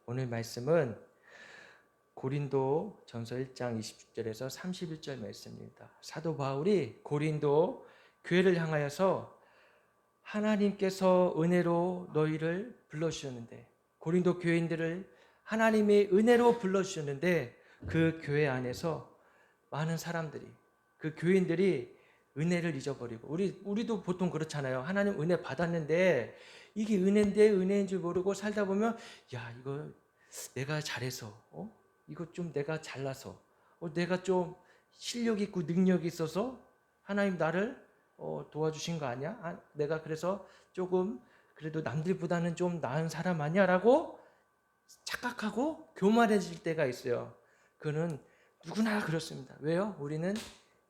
오늘 말씀은 고린도 전서 1장 20절에서 31절 말씀입니다. 사도 바울이 고린도 교회를 향하여서 하나님께서 은혜로 너희를 불러주셨는데, 고린도 교인들을 하나님의 은혜로 불러주셨는데, 그 교회 안에서 많은 사람들이, 그 교인들이 은혜를 잊어버리고, 우리도 보통 그렇잖아요. 하나님 은혜 받았는데 이게 은혜인 줄 모르고 살다 보면, 야, 이거 내가 잘해서, 이거 좀 내가 잘나서, 내가 좀 실력 있고 능력이 있어서 하나님 나를 도와주신 거 아니야? 내가 그래서 조금 그래도 남들보다는 좀 나은 사람 아니야? 라고 착각하고 교만해질 때가 있어요. 그는 누구나 그렇습니다. 왜요? 우리는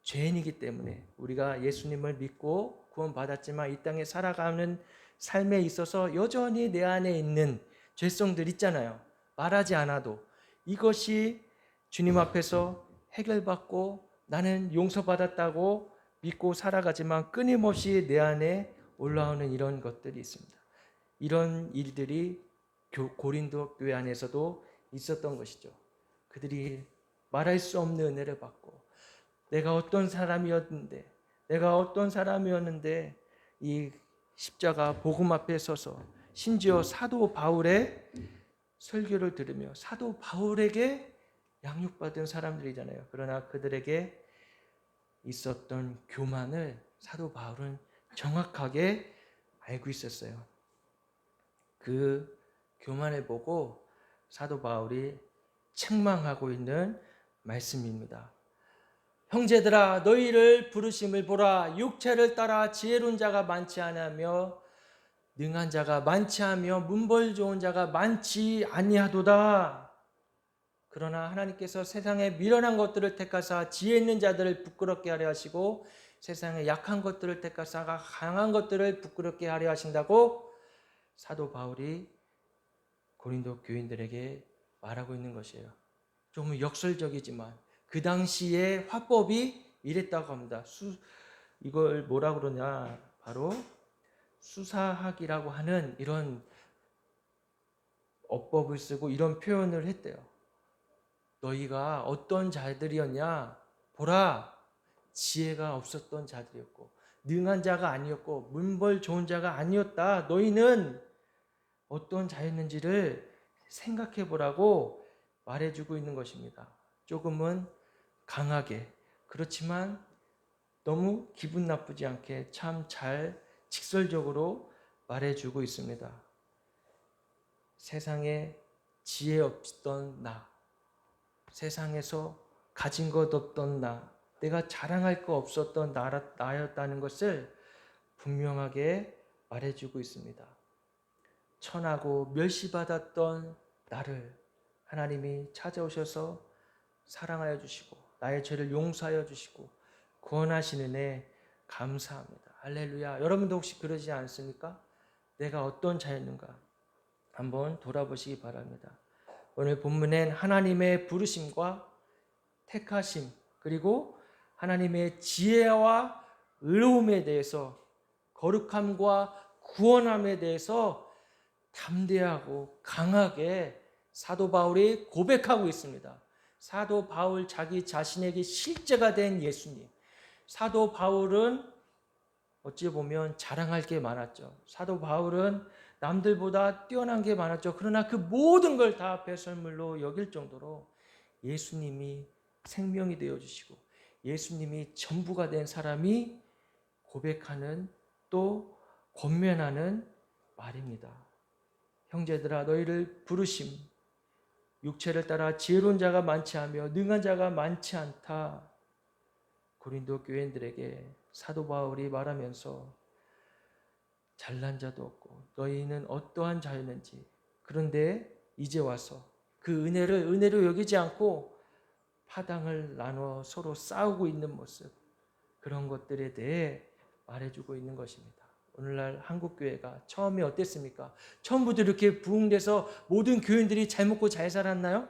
죄인이기 때문에. 우리가 예수님을 믿고 구원받았지만 이 땅에 살아가는 삶에 있어서 여전히 내 안에 있는 죄성들 있잖아요. 말하지 않아도 이것이 주님 앞에서 해결받고 나는 용서받았다고 믿고 살아가지만 끊임없이 내 안에 올라오는 이런 것들이 있습니다. 이런 일들이 고린도 교회 안에서도 있었던 것이죠. 그들이 말할 수 없는 은혜를 받고 내가 어떤 사람이었는데 이 십자가 복음 앞에 서서 심지어 사도 바울의 설교를 들으며 사도 바울에게 양육받은 사람들이잖아요. 그러나 그들에게 있었던 교만을 사도 바울은 정확하게 알고 있었어요. 그 교만을 보고 사도 바울이 책망하고 있는 말씀입니다. 형제들아, 너희를 부르심을 보라. 육체를 따라 지혜로운 자가 많지 않으며 능한 자가 많지 않으며 문벌 좋은 자가 많지 아니하도다. 그러나 하나님께서 세상에 미련한 것들을 택하사 지혜 있는 자들을 부끄럽게 하려 하시고 세상에 약한 것들을 택하사 강한 것들을 부끄럽게 하려 하신다고 사도 바울이 고린도 교인들에게 말하고 있는 것이에요. 좀 역설적이지만 그 당시의 화법이 이랬다고 합니다. 이걸 뭐라 그러냐, 바로 수사학이라고 하는 이런 어법을 쓰고 이런 표현을 했대요. 너희가 어떤 자들이었냐, 보라, 지혜가 없었던 자들이었고 능한 자가 아니었고 문벌 좋은 자가 아니었다. 너희는 어떤 자였는지를 생각해 보라고 말해주고 있는 것입니다. 조금은 강하게, 그렇지만 너무 기분 나쁘지 않게 참 잘 직설적으로 말해주고 있습니다. 세상에 지혜 없던 나, 세상에서 가진 것 없던 나, 내가 자랑할 거 없었던 나였다는 것을 분명하게 말해주고 있습니다. 천하고 멸시받았던 나를 하나님이 찾아오셔서 사랑하여 주시고 나의 죄를 용서하여 주시고 구원하시는 애 감사합니다. 할렐루야. 여러분도 혹시 그러지 않습니까? 내가 어떤 자였는가 한번 돌아보시기 바랍니다. 오늘 본문엔 하나님의 부르심과 택하심, 그리고 하나님의 지혜와 의로움에 대해서, 거룩함과 구원함에 대해서 담대하고 강하게 사도 바울이 고백하고 있습니다. 사도 바울 자기 자신에게 실제가 된 예수님. 사도 바울은 어찌 보면 자랑할 게 많았죠. 사도 바울은 남들보다 뛰어난 게 많았죠. 그러나 그 모든 걸 다 배설물로 여길 정도로 예수님이 생명이 되어주시고 예수님이 전부가 된 사람이 고백하는, 또 권면하는 말입니다. 형제들아, 너희를 부르심, 육체를 따라 지혜로운 자가 많지 않으며 능한 자가 많지 않다. 고린도 교인들에게 사도 바울이 말하면서 잘난 자도 없고 너희는 어떠한 자였는지, 그런데 이제 와서 그 은혜로 여기지 않고 파당을 나눠 서로 싸우고 있는 모습, 그런 것들에 대해 말해주고 있는 것입니다. 오늘날 한국교회가 처음에 어땠습니까? 처음부터 이렇게 부흥돼서 모든 교인들이 잘 먹고 잘 살았나요?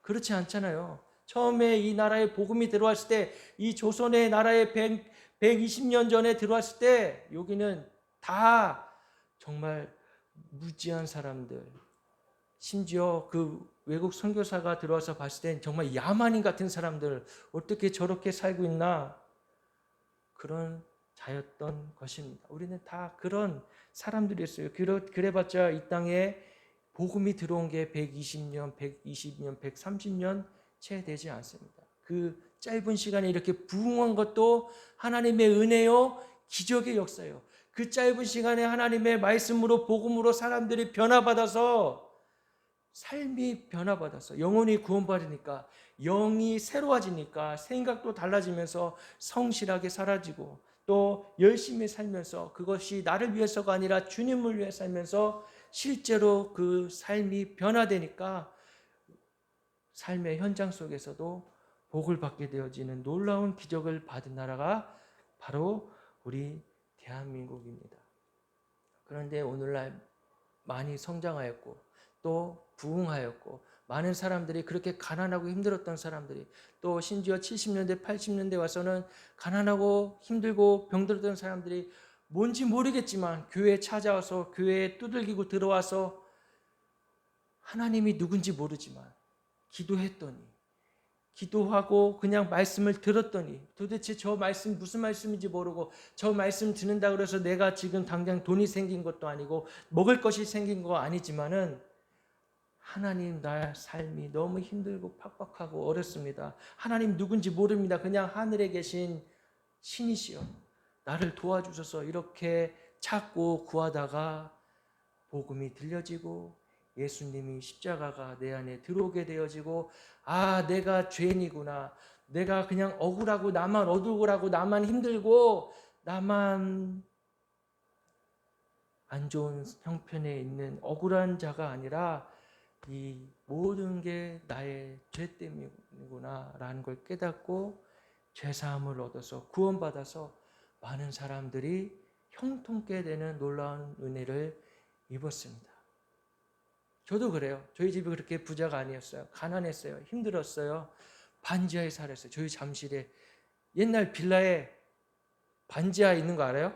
그렇지 않잖아요. 처음에 이 나라에 복음이 들어왔을 때, 이 조선의 나라에 120년 전에 들어왔을 때 여기는 다 정말 무지한 사람들, 심지어 그 외국 선교사가 들어와서 봤을 땐 정말 야만인 같은 사람들 어떻게 저렇게 살고 있나, 그런 자였던 것입니다. 우리는 다 그런 사람들이었어요. 그래봤자 이 땅에 복음이 들어온 게 120년, 120년, 130년 채 되지 않습니다. 그 짧은 시간에 이렇게 부흥한 것도 하나님의 은혜요, 기적의 역사예요. 그 짧은 시간에 하나님의 말씀으로, 복음으로 사람들이 변화받아서, 삶이 변화받아서 영혼이 구원받으니까, 영이 새로워지니까 생각도 달라지면서 성실하게 살아지고, 또 열심히 살면서 그것이 나를 위해서가 아니라 주님을 위해 살면서 실제로 그 삶이 변화되니까 삶의 현장 속에서도 복을 받게 되어지는 놀라운 기적을 받은 나라가 바로 우리 대한민국입니다. 그런데 오늘날 많이 성장하였고 또 부흥하였고, 많은 사람들이, 그렇게 가난하고 힘들었던 사람들이, 또 심지어 70년대 80년대 와서는 가난하고 힘들고 병들었던 사람들이 뭔지 모르겠지만 교회에 찾아와서, 교회에 두들기고 들어와서 하나님이 누군지 모르지만 기도했더니, 기도하고 그냥 말씀을 들었더니, 도대체 저 말씀 무슨 말씀인지 모르고, 저 말씀 듣는다고 해서 내가 지금 당장 돈이 생긴 것도 아니고 먹을 것이 생긴 거 아니지만은, 하나님, 나의 삶이 너무 힘들고 팍팍하고 어렵습니다. 하나님 누군지 모릅니다. 그냥 하늘에 계신 신이시여, 나를 도와주셔서 이렇게 찾고 구하다가 복음이 들려지고 예수님이 십자가가 내 안에 들어오게 되어지고, 아, 내가 죄인이구나, 내가 그냥 억울하고 나만 어두울하고 나만 힘들고 나만 안 좋은 형편에 있는 억울한 자가 아니라 이 모든 게 나의 죄 때문이구나 라는 걸 깨닫고 죄사함을 얻어서 구원받아서 많은 사람들이 형통케 되는 놀라운 은혜를 입었습니다. 저도 그래요. 저희 집이 그렇게 부자가 아니었어요. 가난했어요. 힘들었어요. 반지하에 살았어요. 저희 잠실에 옛날 빌라에 반지하 있는 거 알아요?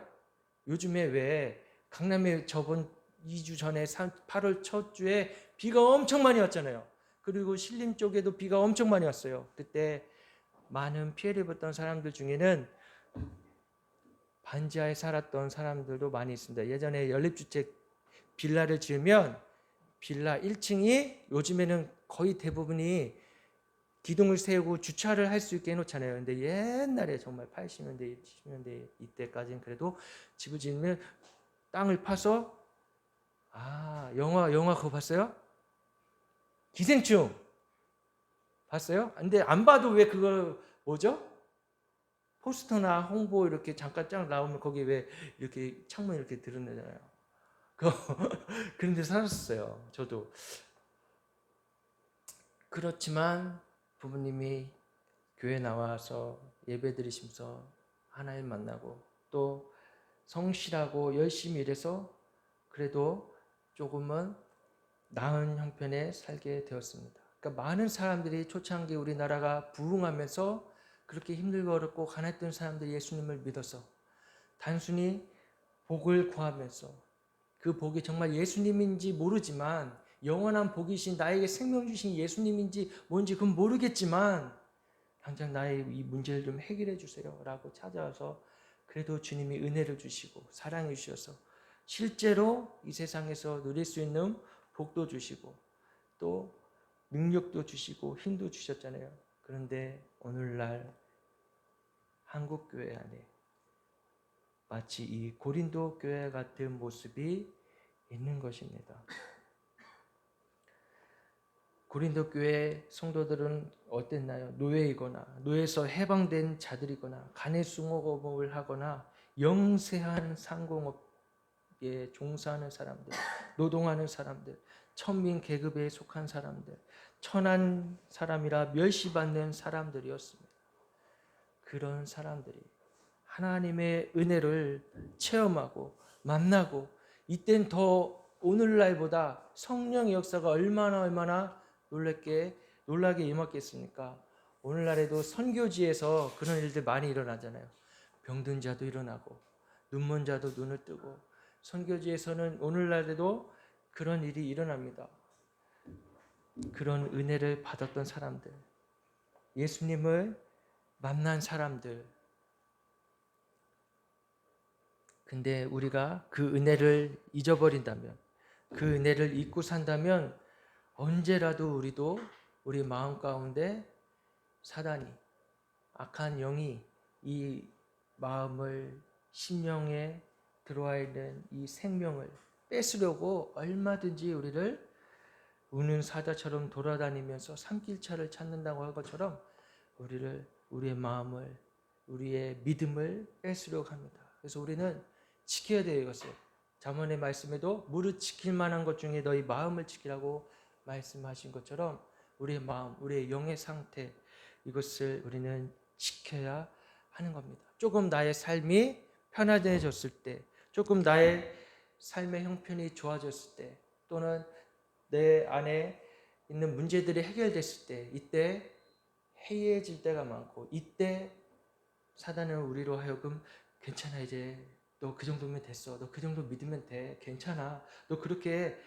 요즘에 왜 강남에 저번 2주 전에 8월 첫 주에 비가 엄청 많이 왔잖아요. 그리고 신림 쪽에도 비가 엄청 많이 왔어요. 그때 많은 피해를 입었던 사람들 중에는 반지하에 살았던 사람들도 많이 있습니다. 예전에 연립주택 빌라를 지으면 빌라 1층이 요즘에는 거의 대부분이 기둥을 세우고 주차를 할 수 있게 해놓잖아요. 근데 옛날에 정말 80년대, 70년대 이때까지는 그래도 집을 지으면 땅을 파서, 영화 그거 봤어요? 기생충 봤어요? 근데 안 봐도 왜 그걸 뭐죠? 포스터나 홍보 이렇게 잠깐 쫙 나오면 거기 왜 이렇게 창문 이렇게 드러내잖아요. 그런 데 살았어요. 저도. 그렇지만 부모님이 교회 나와서 예배 드리시면서 하나님 만나고 또 성실하고 열심히 일해서 그래도 조금은 나은 형편에 살게 되었습니다. 그러니까 많은 사람들이 초창기 우리나라가 부흥하면서 그렇게 힘들고 어렵고 가난했던 사람들이 예수님을 믿어서 단순히 복을 구하면서, 그 복이 정말 예수님인지 모르지만, 영원한 복이신 나에게 생명 주신 예수님인지 뭔지 그건 모르겠지만 당장 나의 이 문제를 좀 해결해 주세요 라고 찾아와서 그래도 주님이 은혜를 주시고 사랑해 주셔서 실제로 이 세상에서 누릴 수 있는 복도 주시고 또 능력도 주시고 힘도 주셨잖아요. 그런데 오늘날 한국교회 안에 마치 이 고린도 교회 같은 모습이 있는 것입니다. 고린도 교회 성도들은 어땠나요? 노예이거나 노예에서 해방된 자들이거나 간의 수목업을 하거나 영세한 상공업에 종사하는 사람들, 노동하는 사람들, 천민 계급에 속한 사람들, 천한 사람이라 멸시받는 사람들이었습니다. 그런 사람들이 하나님의 은혜를 체험하고 만나고, 이땐 더 오늘날보다 성령의 역사가 얼마나 놀라게 임했겠습니까? 오늘날에도 선교지에서 그런 일들 많이 일어나잖아요. 병든 자도 일어나고 눈먼 자도 눈을 뜨고, 선교지에서는 오늘날에도 그런 일이 일어납니다. 그런 은혜를 받았던 사람들, 예수님을 만난 사람들. 근데 우리가 그 은혜를 잊어버린다면, 그 은혜를 잊고 산다면 언제라도 우리도 우리 마음 가운데 사단이, 악한 영이 이 마음을, 심령에 들어와 있는 이 생명을 뺏으려고 얼마든지 우리를 우는 사자처럼 돌아다니면서 산길차를 찾는다고 할 것처럼 우리의 마음을, 우리의 믿음을 뺏으려고 합니다. 그래서 우리는 지켜야 돼요, 이것을. 잠언의 말씀에도 무릇 지킬 만한 것 중에 너희 마음을 지키라고 말씀하신 것처럼 우리의 마음, 우리의 영의 상태, 이것을 우리는 지켜야 하는 겁니다. 조금 나의 삶이 편안해졌을 때, 조금 나의 삶의 형편이 좋아졌을 때, 또는 내 안에 있는 문제들이 해결됐을 때, 이때 해이해질 때가 많고, 이때 사단은 우리로 하여금 괜찮아, 이제 너 그 정도면 됐어, 너 그 정도 믿으면 돼, 괜찮아, 너 그렇게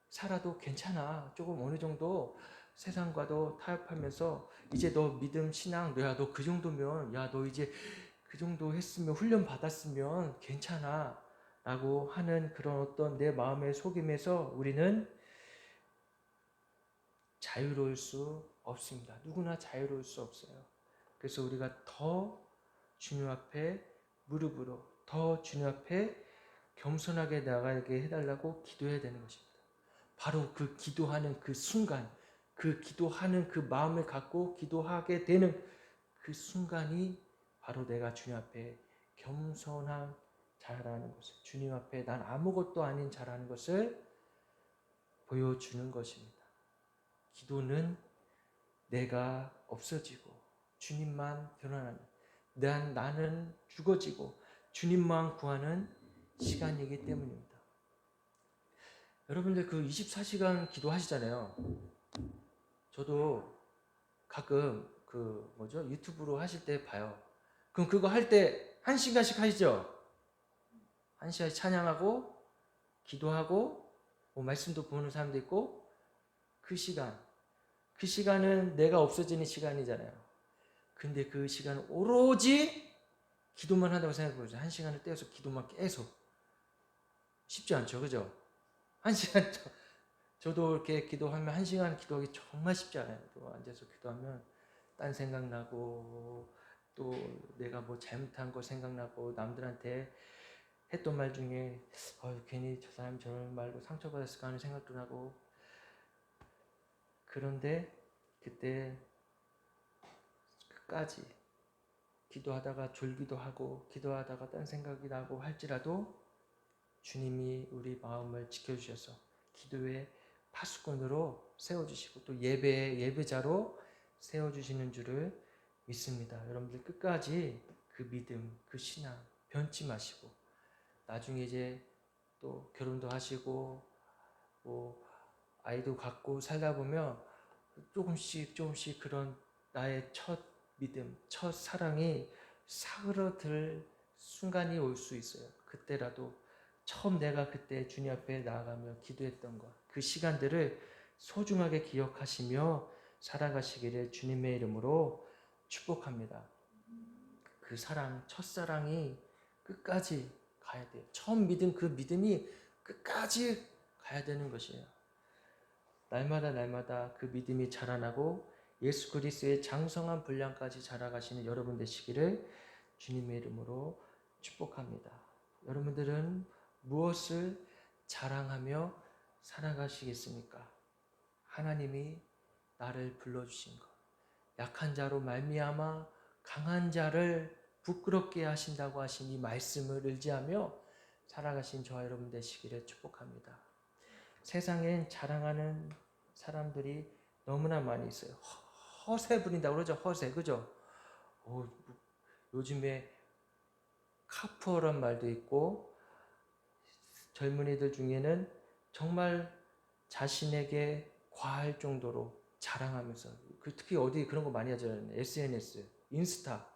살아도 괜찮아, 조금 어느 정도 세상과도 타협하면서 이제 너 믿음 신앙, 야 너 그 정도면, 야 너 이제 그 정도 했으면, 훈련 받았으면 괜찮아 라고 하는 그런 어떤 내 마음의 속임에서 우리는 자유로울 수 없습니다. 누구나 자유로울 수 없어요. 그래서 우리가 더 주님 앞에 무릎으로, 더 주님 앞에 겸손하게 나가게 해달라고 기도해야 되는 것입니다. 바로 그 기도하는 그 순간, 그 기도하는 그 마음을 갖고 기도하게 되는 그 순간이 바로 내가 주님 앞에 겸손한 자라는 것을, 주님 앞에 난 아무것도 아닌 자라는 것을 보여주는 것입니다. 기도는 내가 없어지고 주님만 드러나는, 나는 죽어지고 주님만 구하는 시간이기 때문입니다. 여러분들 그 24시간 기도하시잖아요. 저도 가끔 유튜브로 하실 때 봐요. 그럼 그거 할 때 1시간씩 하시죠? 1시간씩 찬양하고 기도하고 말씀도 보는 사람도 있고, 그 시간은 내가 없어지는 시간이잖아요. 근데 그 시간은 오로지 기도만 한다고 생각해보세요. 1시간을 떼어서 기도만 계속. 쉽지 않죠, 그죠? 1시간, 저도 이렇게 기도하면 1시간 기도하기 정말 쉽지 않아요. 또 앉아서 기도하면 딴 생각나고, 또 내가 뭐 잘못한 거 생각나고, 남들한테 했던 말 중에 괜히 저 사람이 저런 말로 상처받았을까 하는 생각도 나고. 그런데 그때 끝까지 기도하다가 졸기도 하고, 기도하다가 딴 생각이 나고 할지라도 주님이 우리 마음을 지켜주셔서 기도의 파수꾼으로 세워주시고, 또 예배의 예배자로 세워주시는 줄을 믿습니다. 여러분들 끝까지 그 믿음, 그 신앙 변치 마시고, 나중에 이제 또 결혼도 하시고 뭐 아이도 갖고 살다 보면 조금씩 그런 나의 첫 믿음, 첫 사랑이 사그러들 순간이 올 수 있어요. 그때라도 처음 내가 그때 주님 앞에 나아가며 기도했던 것, 그 시간들을 소중하게 기억하시며 살아가시기를 주님의 이름으로 축복합니다. 그 사랑, 첫사랑이 끝까지 가야 돼요. 처음 믿은 그 믿음이 끝까지 가야 되는 것이에요. 날마다 그 믿음이 자라나고 예수 그리스도의 장성한 분량까지 자라가시는 여러분 되시기를 주님의 이름으로 축복합니다. 여러분들은 무엇을 자랑하며 살아가시겠습니까? 하나님이 나를 불러주신 것, 약한 자로 말미암아 강한 자를 부끄럽게 하신다고 하신 이 말씀을 의지하며 살아가신 저와 여러분 되시기를 축복합니다. 세상엔 자랑하는 사람들이 너무나 많이 있어요. 허세 부린다고 그러죠. 허세, 그죠? 요즘에 카푸어란 말도 있고, 젊은이들 중에는 정말 자신에게 과할 정도로 자랑하면서, 특히 어디 그런 거 많이 하잖아요. SNS, 인스타,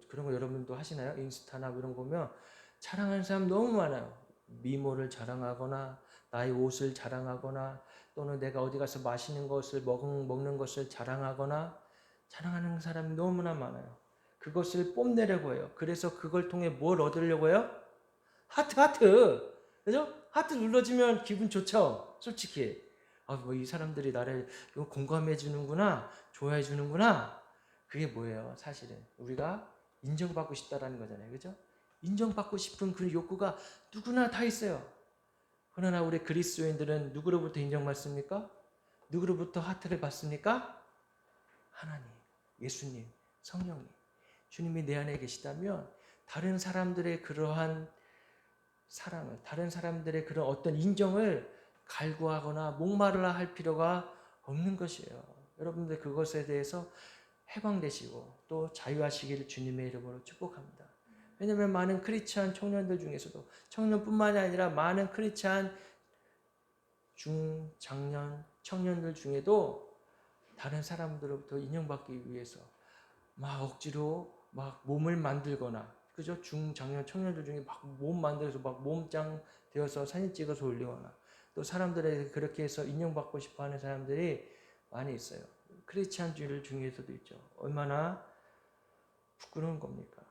그런 거 여러분도 하시나요? 인스타나 이런 거 보면 자랑하는 사람 너무 많아요. 미모를 자랑하거나 나의 옷을 자랑하거나 또는 내가 어디 가서 맛있는 것을 먹는 것을 자랑하는 사람이 너무나 많아요. 그것을 뽐내려고 해요. 그래서 그걸 통해 뭘 얻으려고 해요? 하트. 그죠? 하트 눌러주면 기분 좋죠? 솔직히. 뭐 이 사람들이 나를 이거 공감해 주는구나, 좋아해 주는구나. 그게 뭐예요? 사실은 우리가 인정받고 싶다라는 거잖아요. 그죠? 인정받고 싶은 그 욕구가 누구나 다 있어요. 그러나 우리 그리스도인들은 누구로부터 인정받습니까? 누구로부터 하트를 받습니까? 하나님, 예수님, 성령님. 주님이 내 안에 계시다면 다른 사람들의 그러한 사랑을, 다른 사람들의 그런 어떤 인정을 갈구하거나 목마르라 할 필요가 없는 것이에요. 여러분들 그것에 대해서 해방되시고 또 자유하시기를 주님의 이름으로 축복합니다. 왜냐하면 많은 크리스찬 청년들 중에서도, 청년뿐만이 아니라 많은 크리스찬 중장년 청년들 중에도 다른 사람들로부터 인정받기 위해서 막 억지로 막 몸을 만들거나, 그죠? 중장년 청년들 중에 막 몸 만들어서 막 몸짱 되어서 사진 찍어서 올리거나, 또 사람들에게 그렇게 해서 인정받고 싶어 하는 사람들이 많이 있어요. 크리스찬주의 중에서도 있죠. 얼마나 부끄러운 겁니까?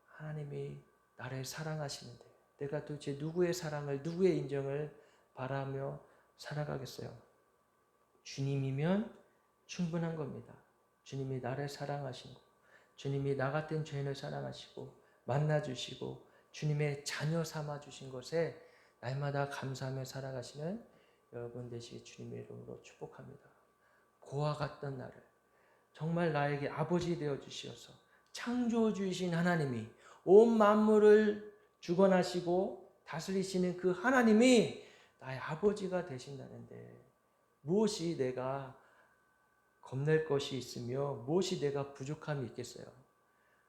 하나님이 나를 사랑하시는데 내가 도대체 누구의 사랑을, 누구의 인정을 바라며 살아가겠어요? 주님이면 충분한 겁니다. 주님이 나를 사랑하시고, 주님이 나 같은 죄인을 사랑하시고 만나주시고 주님의 자녀 삼아주신 것에 날마다 감사하며 살아가시는 여러분 되시기 주님의 이름으로 축복합니다. 고와 같던 나를 정말 나에게 아버지 되어 주시어서 창조주이신 하나님이 온 만물을 주관하시고 다스리시는 그 하나님이 나의 아버지가 되신다는데 무엇이 내가 겁낼 것이 있으며 무엇이 내가 부족함이 있겠어요?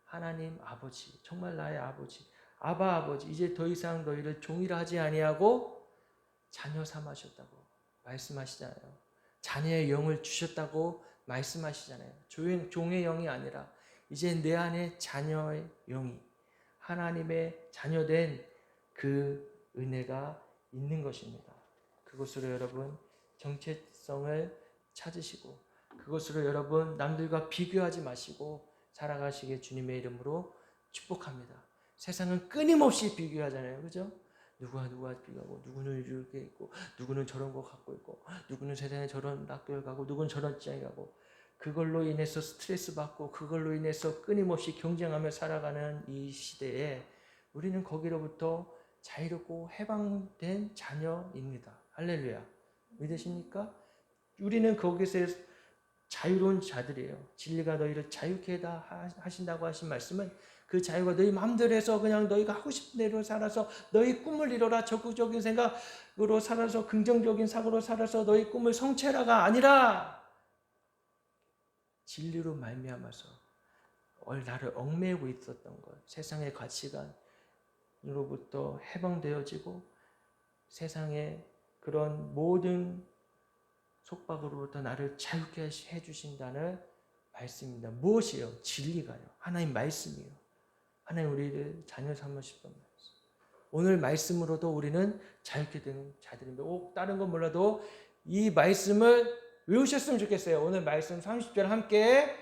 하나님 아버지, 정말 나의 아버지, 아바 아버지, 이제 더 이상 너희를 종이라 하지 아니하고 자녀 삼으셨다고 말씀하시잖아요. 자녀의 영을 주셨다고 말씀하시잖아요. 종의 영이 아니라 이제 내 안에 자녀의 영이, 하나님의 자녀된 그 은혜가 있는 것입니다. 그것으로 여러분 정체성을 찾으시고, 그것으로 여러분 남들과 비교하지 마시고 살아가시게 주님의 이름으로 축복합니다. 세상은 끊임없이 비교하잖아요. 그죠? 누가 비교하고, 누구는 이렇게 있고, 누구는 저런 거 갖고 있고, 누구는 세상에 저런 학교를 가고, 누구는 저런 직장에 가고, 그걸로 인해서 스트레스 받고, 그걸로 인해서 끊임없이 경쟁하며 살아가는 이 시대에 우리는 거기로부터 자유롭고 해방된 자녀입니다. 할렐루야. 믿으십니까? 우리는 거기서 자유로운 자들이에요. 진리가 너희를 자유케 하신다고 하신 말씀은 그 자유가 너희 마음대로 해서 그냥 너희가 하고 싶은 대로 살아서 너희 꿈을 이뤄라, 적극적인 생각으로 살아서 긍정적인 사고로 살아서 너희 꿈을 성취하라가 아니라 진리로 말미암아서 나를 얽매이고 있었던 것, 세상의 가치관으로부터 해방되어지고 세상의 그런 모든 속박으로부터 나를 자유케 해주신다는 말씀입니다. 무엇이에요? 진리가요. 하나님 말씀이에요. 하나님 우리를 자녀 삼으셨던 말씀. 오늘 말씀으로도 우리는 자유케 되는 자들입니다. 다른 건 몰라도 이 말씀을 외우셨으면 좋겠어요. 오늘 말씀 30절 함께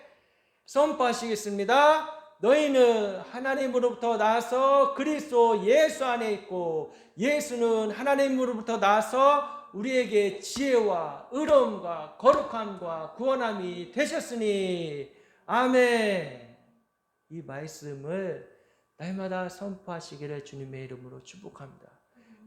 선포하시겠습니다. 너희는 하나님으로부터 나서 그리스도 예수 안에 있고 예수는 하나님으로부터 나서 우리에게 지혜와 의로움과 거룩함과 구원함이 되셨으니 아멘. 이 말씀을 날마다 선포하시기를 주님의 이름으로 축복합니다.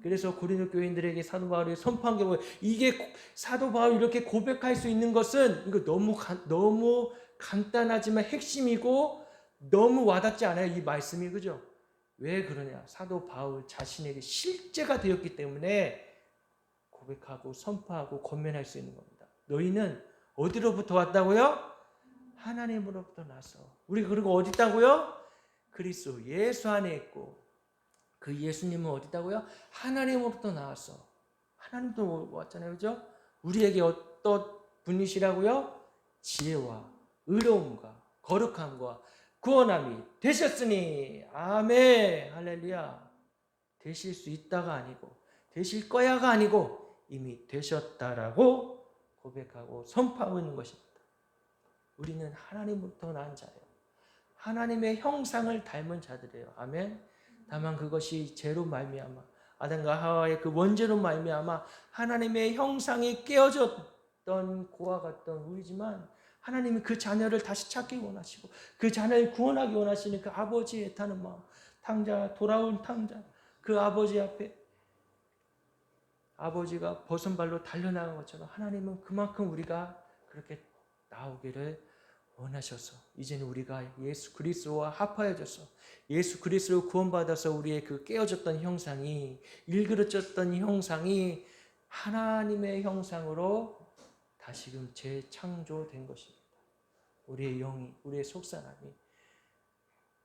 그래서 고린도 교인들에게 사도 바울이 선포한 게 뭐예요? 이게 사도 바울이 이렇게 고백할 수 있는 것은 이거 너무 간단하지만 핵심이고 너무 와닿지 않아요? 이 말씀이. 그죠? 왜 그러냐? 사도 바울 자신에게 실제가 되었기 때문에 고백하고 선포하고 권면할 수 있는 겁니다. 너희는 어디로부터 왔다고요? 하나님으로부터 나서. 우리 그리고 어디 있다고요? 그리스도 예수 안에 있고 그 예수님은 어디 있다고요? 하나님으로부터 나왔어. 하나님도 왔잖아요. 그죠? 우리에게 어떤 분이시라고요? 지혜와 의로움과 거룩함과 구원함이 되셨으니 아멘. 할렐루야. 되실 수 있다가 아니고 되실 거야가 아니고 이미 되셨다라고 고백하고 선포하고 있는 것입니다. 우리는 하나님부터 난 자예요. 하나님의 형상을 닮은 자들이에요. 아멘. 다만 그것이 죄로 말미암아 아담과 하와의 그 원죄로 말미암아 하나님의 형상이 깨어졌던 고와 같던 우리지만 하나님이 그 자녀를 다시 찾기 원하시고 그 자녀를 구원하기 원하시는 그 아버지의 애타는 마음, 탕자, 돌아온 탕자, 그 아버지 앞에 아버지가 벗은 발로 달려나간 것처럼 하나님은 그만큼 우리가 그렇게 나오기를 원하셔서 이제는 우리가 예수 그리스도와 합하여져서 예수 그리스도로 구원받아서 우리의 그 깨어졌던 형상이 일그러졌던 형상이 하나님의 형상으로 다시금 재창조된 것입니다. 우리의 영이 우리의 속사람이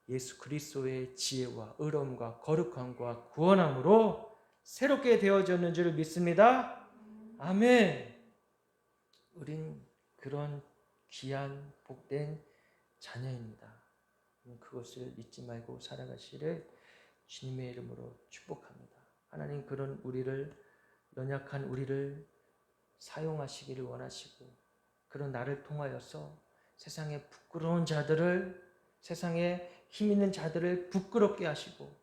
예수 그리스도의 지혜와 의로움과 거룩함과 구원함으로 새롭게 되어졌는 줄 믿습니다. 아멘. 우린 그런 귀한 복된 자녀입니다. 그것을 잊지 말고 살아가시를 주님의 이름으로 축복합니다. 하나님 그런 우리를 연약한 우리를 사용하시기를 원하시고 그런 나를 통하여서 세상에 부끄러운 자들을 세상에 힘 있는 자들을 부끄럽게 하시고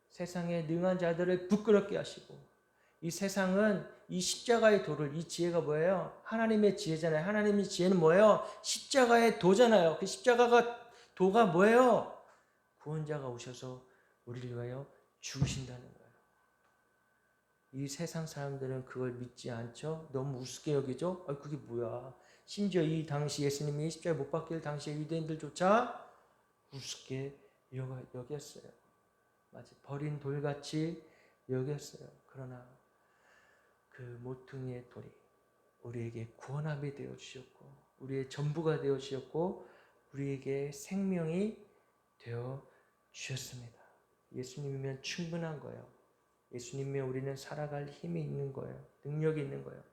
세상에 능한 자들을 부끄럽게 하시고 이 세상은 이 십자가의 도를 이 지혜가 뭐예요? 하나님의 지혜잖아요. 하나님의 지혜는 뭐예요? 십자가의 도잖아요. 그 십자가가 도가 뭐예요? 구원자가 오셔서 우리를 위하여 죽으신다는 거예요. 이 세상 사람들은 그걸 믿지 않죠? 너무 우습게 여기죠? 그게 뭐야? 심지어 이 당시 예수님이 십자가에 못 박힐 당시에 유대인들조차 우습게 여겼어요. 마치 버린 돌같이 여겼어요. 그러나 그 모퉁이의 돌이 우리에게 구원함이 되어 주셨고 우리의 전부가 되어 주셨고 우리에게 생명이 되어 주셨습니다. 예수님이면 충분한 거예요. 예수님이면 우리는 살아갈 힘이 있는 거예요. 능력이 있는 거예요.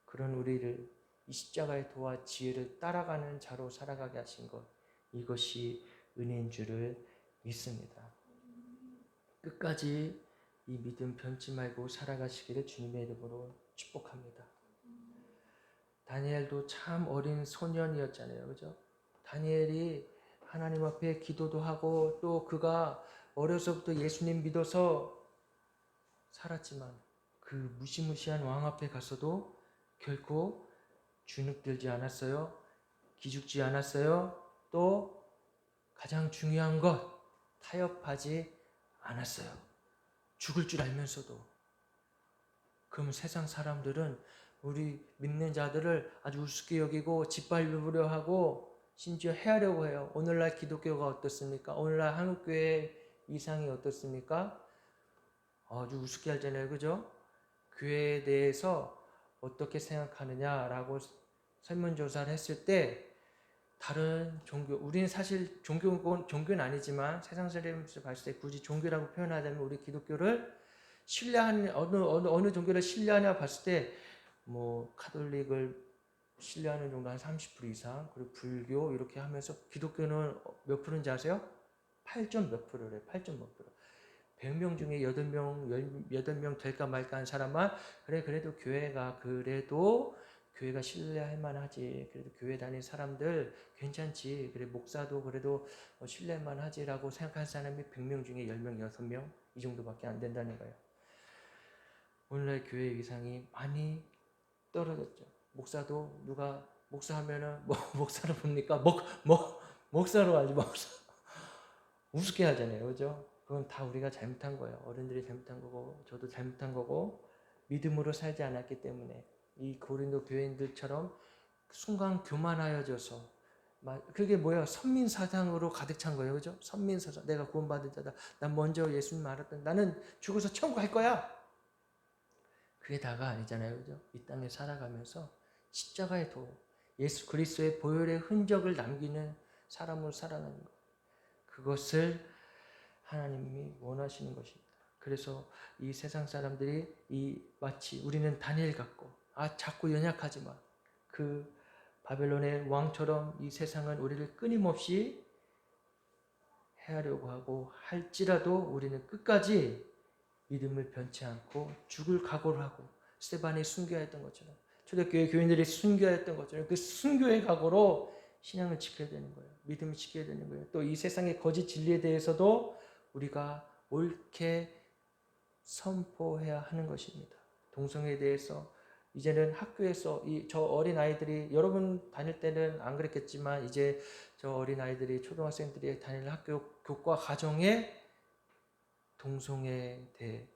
그런 우리를 이 십자가의 도와 지혜를 따라가는 자로 살아가게 하신 것, 이것이 은혜인 줄을 믿습니다. 끝까지 이 믿음 변치 말고 살아가시기를 주님의 이름으로 축복합니다. 다니엘도 참 어린 소년이었잖아요. 그죠? 다니엘이 하나님 앞에 기도도 하고 또 그가 어려서부터 예수님 믿어서 살았지만 그 무시무시한 왕 앞에 가서도 결코 주눅들지 않았어요. 기죽지 않았어요. 또 가장 중요한 것, 타협하지 않았어요. 죽을 줄 알면서도. 그럼 세상 사람들은 우리 믿는 자들을 아주 우습게 여기고 짓밟으려 하고 심지어 해하려고 해요. 오늘날 기독교가 어떻습니까? 오늘날 한국교회 이상이 어떻습니까? 아주 우습게 하잖아요. 그죠? 교회에 대해서 어떻게 생각하느냐라고 설문조사를 했을 때 다른 종교, 우리는 사실 종교는 아니지만 세상 사람들에서 봤을 때 굳이 종교라고 표현하자면 우리 기독교를 신뢰하는 어느 종교를 신뢰하냐 봤을 때 뭐 카톨릭을 신뢰하는 정도 한 30% 이상 그리고 불교 이렇게 하면서 기독교는 몇 프로인지 아세요? 8점 몇 프로래요. 8점 몇 프로. 100명 중에 8명 될까 말까 한 사람만 그래 그래도 교회가 신뢰할 만하지. 그래도 교회 다니는 사람들 괜찮지. 그래 목사도 그래도 신뢰할 만하지라고 생각하는 사람이 100명 중에 10명, 6명 이 정도밖에 안 된다는 거예요. 오늘날 교회 위상이 많이 떨어졌죠. 목사도 누가 목사하면은 뭐 목사로 봅니까? 목사로 하지 목사. 우습게 하잖아요. 그죠? 그건 다 우리가 잘못한 거예요. 어른들이 잘못한 거고 저도 잘못한 거고 믿음으로 살지 않았기 때문에 이 고린도 교인들처럼 순간 교만하여져서 그게 뭐야? 선민사상으로 가득 찬 거예요. 그죠? 선민사상. 내가 구원받은 자다. 난 먼저 예수님 알았던 나는 죽어서 천국 갈 거야. 그게 다가 아니잖아요. 그죠? 이 땅에 살아가면서 십자가의 도, 예수 그리스도의 보혈의 흔적을 남기는 사람으로 살아가는 것. 그것을 하나님이 원하시는 것입니다. 그래서 이 세상 사람들이 마치 우리는 다니엘 같고 자꾸 연약하지만 그 바벨론의 왕처럼 이 세상은 우리를 끊임없이 해하려고 하고 할지라도 우리는 끝까지 믿음을 변치 않고 죽을 각오를 하고 스데반이 순교했던 것처럼, 초대교회 교인들이 순교했던 것처럼 그 순교의 각오로 신앙을 지켜야 되는 거예요. 믿음을 지켜야 되는 거예요. 또 이 세상의 거짓 진리에 대해서도 우리가 옳게 선포해야 하는 것입니다. 동성애에 대해서 이제는 학교에서 저 어린 아이들이, 여러분 다닐 때는 안 그랬겠지만 이제 저 어린 아이들이, 초등학생들이 다니는 학교 교과 과정에 동성애에 대해,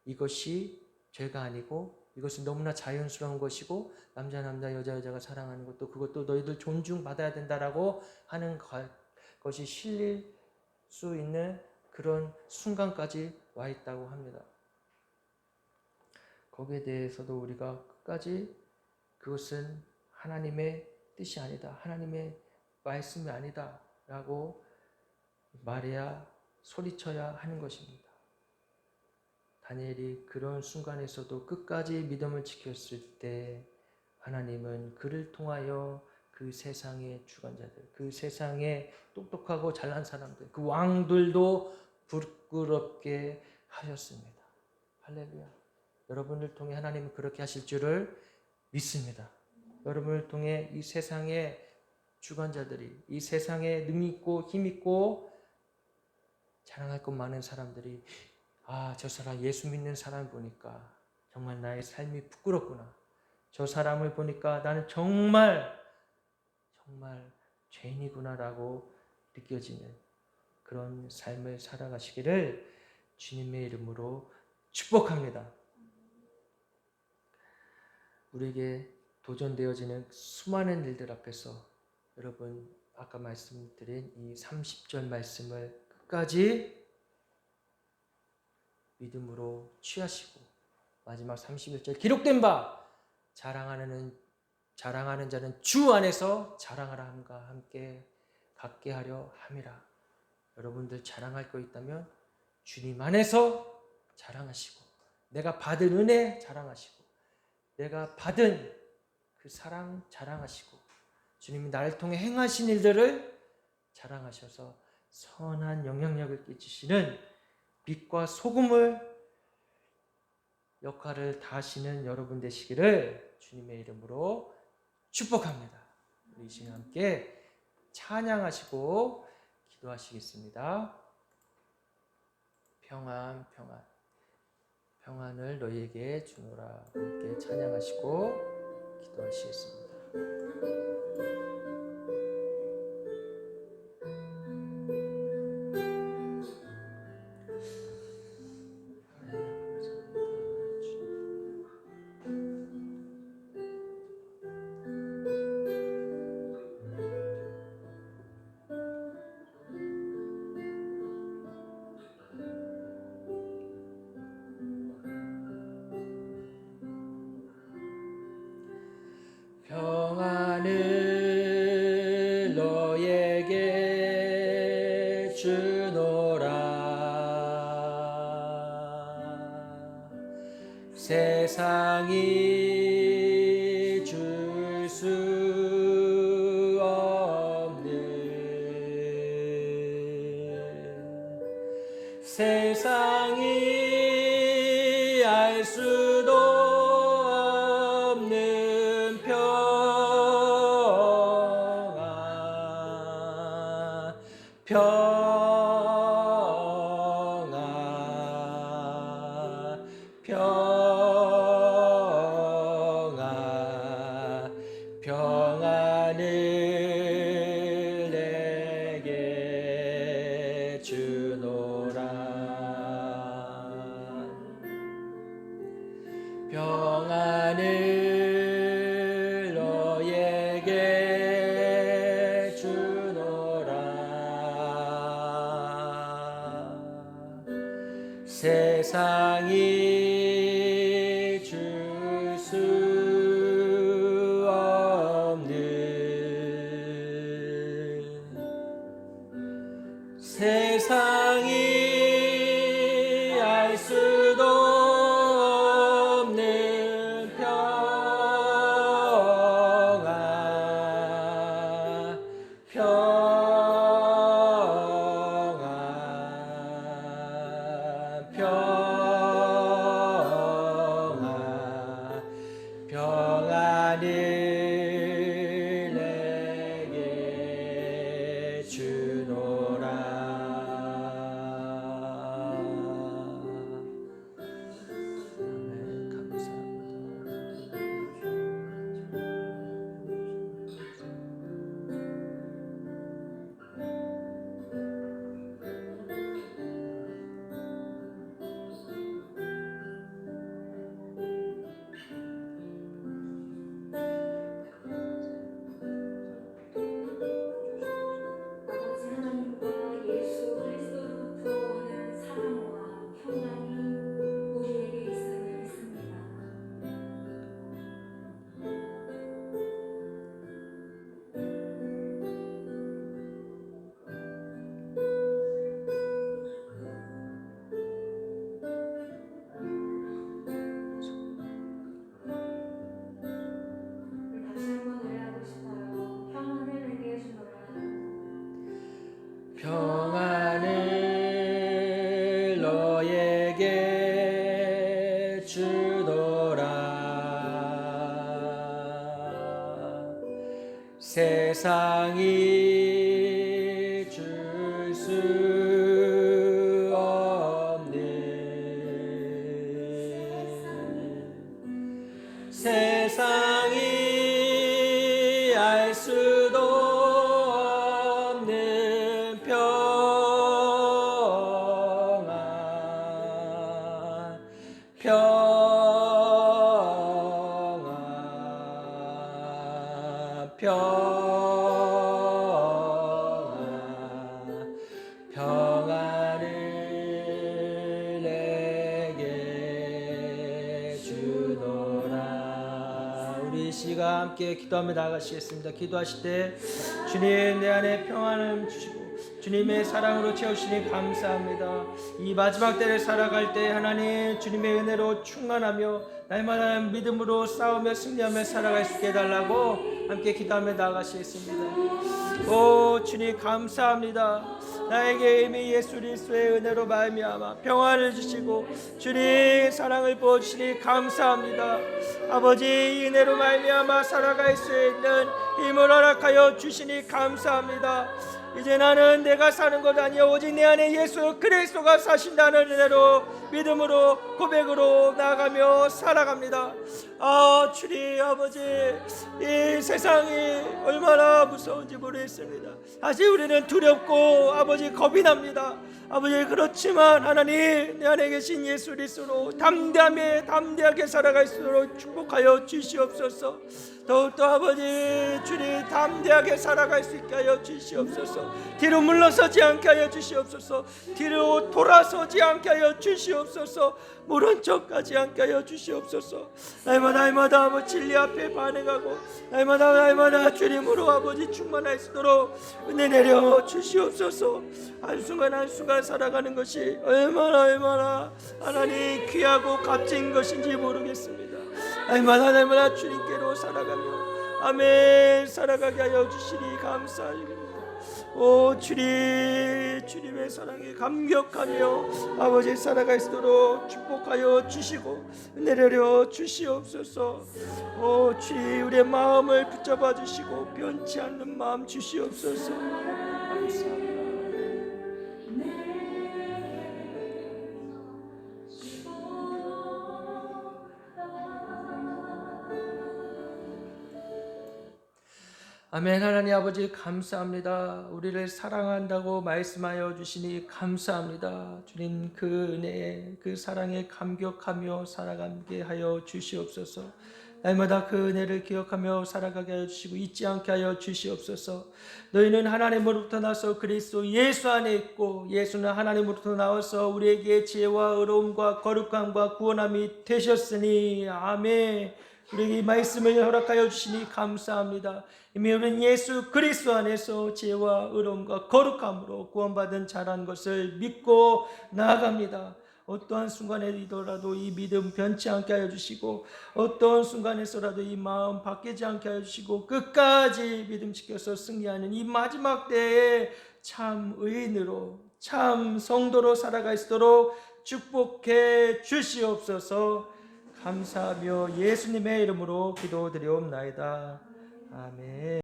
이것이 죄가 아니고 이것은 너무나 자연스러운 것이고 남자 여자 여자가 사랑하는 것도 그것도 너희들 존중받아야 된다라고 하는 것이 실릴 수 있는 그런 순간까지 와 있다고 합니다. 거기에 대해서도 우리가 끝까지 그것은 하나님의 뜻이 아니다, 하나님의 말씀이 아니다 라고 말해야, 소리쳐야 하는 것입니다. 다니엘이 그런 순간에서도 끝까지 믿음을 지켰을 때 하나님은 그를 통하여 그 세상의 주관자들, 그 세상의 똑똑하고 잘난 사람들, 그 왕들도 부끄럽게 하셨습니다. 할렐루야. 여러분을 통해 하나님은 그렇게 하실 줄을 믿습니다. 여러분을 통해 이 세상의 주관자들이, 이 세상에 능있고 힘있고 자랑할 것 많은 사람들이, 저 사람 예수 믿는 사람 보니까 정말 나의 삶이 부끄럽구나, 저 사람을 보니까 나는 정말 죄인이구나 라고 느껴지는 그런 삶을 살아가시기를 주님의 이름으로 축복합니다. 우리에게 도전되어지는 수많은 일들 앞에서 여러분, 아까 말씀드린 이 30절 말씀을 끝까지 믿음으로 취하시고, 마지막 31절 기록된 바 자랑하는 자는 주 안에서 자랑하라 함과 함께 갖게 하려 함이라. 여러분들 자랑할 거 있다면 주님 안에서 자랑하시고, 내가 받은 은혜 자랑하시고, 내가 받은 그 사랑 자랑하시고, 주님이 나를 통해 행하신 일들을 자랑하셔서 선한 영향력을 끼치시는 빛과 소금을 역할을 다하시는 여러분 되시기를 주님의 이름으로 축복합니다. 우리 이 시간 함께 찬양하시고 기도하시겠습니다. 평안을 너희에게 주노라. 함께 찬양하시고 기도하시겠습니다. 평안을 너에게 주노라. 세상이 줄 수 없는, 세상이 알 수도 없는 평안을 내게 주노라. 평안을 너에게 주노라. 세상이 줄 수 없는, 세상이 알 수도 없는 평안을 세상이 줄 수 없는 세상이 알 수도 없는 평안을 내게 주노라. 우리 시가 함께 기도하며 나가시겠습니다. 기도하실 때 주님 내 안에 평안을 주시고 주님의 사랑으로 채우시니 감사합니다. 이 마지막 때를 살아갈 때 하나님 주님의 은혜로 충만하며 날마다 믿음으로 싸우며 승리하며 살아갈 수 있게 해달라고 함께 기도하며 나아가시겠습니다. 오 주님 감사합니다. 나에게 이미 예수 그리스도의 은혜로 말미암아 평안을 주시고 주님 사랑을 부어주시니 감사합니다. 아버지 이 은혜로 말미암아 살아갈 수 있는 힘을 허락하여 주시니 감사합니다. 이제 나는 내가 사는 것 아니요 오직 내 안에 예수 그리스도가 사신다는 은혜로 믿음으로 고백으로 나아가며 살아갑니다. 아 주님 아버지 이 세상이 얼마나 무서운지 모르겠습니다. 아직 우리는 두렵고 아버지 겁이 납니다. 아버지 그렇지만 하나님 내 안에 계신 예수 그리스도로 담대하게 살아갈 수 있도록 축복하여 주시옵소서. 더욱더 아버지 주님 담대하게 살아갈 수 있게 하여 주시옵소서. 뒤로 물러서지 않게 하여 주시옵소서. 뒤로 돌아서지 않게 하여 주시옵소서. 모른 척하지 않게 하여 주시옵소서. 날마다 아버지 진리 앞에 반응하고 날마다 주님으로 아버지 충만할 수 있도록 은혜 내려 주시옵소서. 한순간 살아가는 것이 얼마나 하나님 귀하고 값진 것인지 모르겠습니다. 날마다 주님께로 살아가며 아멘 살아가게 하여 주시니 감사합니다. 오 주님의 사랑에 감격하며 아버지 살아갈 수 있도록 축복하여 주시고 내려 주시옵소서. 오 주님 우리의 마음을 붙잡아 주시고 변치 않는 마음 주시옵소서. 감사합니다. 아멘. 하나님 아버지 감사합니다. 우리를 사랑한다고 말씀하여 주시니 감사합니다. 주님 그 은혜에 그 사랑에 감격하며 살아가게 하여 주시옵소서. 날마다 그 은혜를 기억하며 살아가게 하여 주시고 잊지 않게 하여 주시옵소서. 너희는 하나님으로부터 나서 그리스도 예수 안에 있고 예수는 하나님으로부터 나와서 우리에게 지혜와 의로움과 거룩함과 구원함이 되셨으니 아멘. 우리에게 이 말씀을 허락하여 주시니 감사합니다. 이미 우리는 예수 그리스도 안에서 지혜와 의로움과 거룩함으로 구원받은 자라는 것을 믿고 나아갑니다. 어떠한 순간에서라도 이 믿음 변치 않게 하여 주시고 어떠한 순간에서라도 이 마음 바뀌지 않게 하여 주시고 끝까지 믿음 지켜서 승리하는 이 마지막 때에 참 의인으로 참 성도로 살아갈 수 있도록 축복해 주시옵소서. 감사하며 예수님의 이름으로 기도드리옵나이다. 아멘.